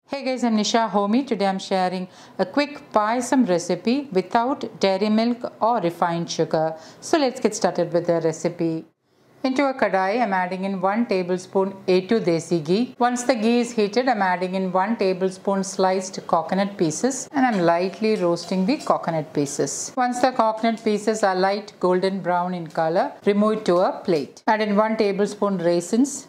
Hey guys, I'm Nisa Homey. Today I'm sharing a quick payasam recipe without dairy milk or refined sugar. So let's get started with the recipe. Into a kadai, I'm adding in 1 tablespoon A2 desi ghee. Once the ghee is heated, I'm adding in 1 tablespoon sliced coconut pieces and I'm lightly roasting the coconut pieces. Once the coconut pieces are light golden brown in color, remove it to a plate. Add in 1 tablespoon raisins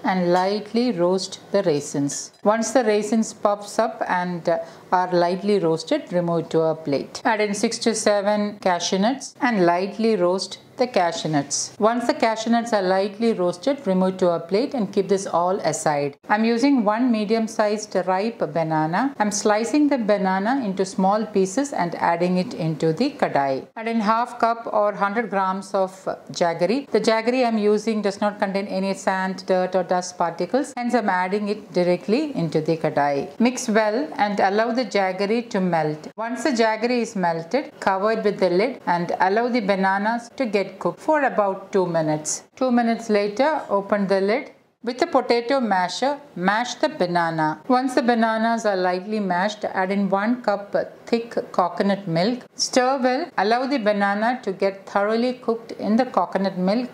and lightly roast the raisins. Once the raisins puffs up and are lightly roasted, remove it to a plate. Add in 6 to 7 cashew nuts and lightly roast the cashew nuts. Once the cashew nuts are lightly roasted, remove it to a plate and keep this all aside. I'm using 1 medium-sized ripe banana. I'm slicing the banana into small pieces and adding it into the kadai. Add in half cup or 100 grams of jaggery. The jaggery I'm using does not contain any sand, dirt or dust particles, hence I'm adding it directly into the kadai. Mix well and allow the jaggery to melt. Once the jaggery is melted, cover it with the lid and allow the bananas to get cooked for about 2 minutes. 2 minutes later, open the lid. With a potato masher, mash the banana. Once the bananas are lightly mashed, add in 1 cup thick coconut milk. Stir well. Allow the banana to get thoroughly cooked in the coconut milk.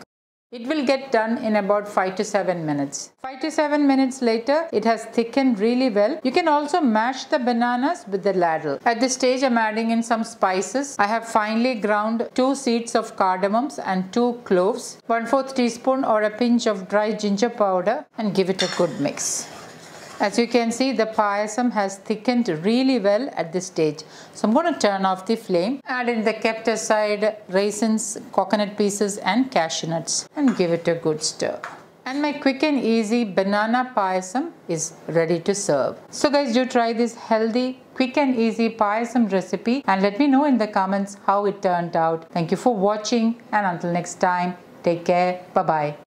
It will get done in about 5 to 7 minutes. 5 to 7 minutes later, it has thickened really well. You can also mash the bananas with the ladle. At this stage, I'm adding in some spices. I have finely ground 2 seeds of cardamoms and 2 cloves, 1/4 teaspoon or a pinch of dry ginger powder, and give it a good mix. As you can see, the payasam has thickened really well at this stage. So I'm going to turn off the flame, add in the kept aside raisins, coconut pieces and cashew nuts and give it a good stir. And my quick and easy banana payasam is ready to serve. So guys, do try this healthy, quick and easy payasam recipe and let me know in the comments how it turned out. Thank you for watching and until next time, take care. Bye-bye.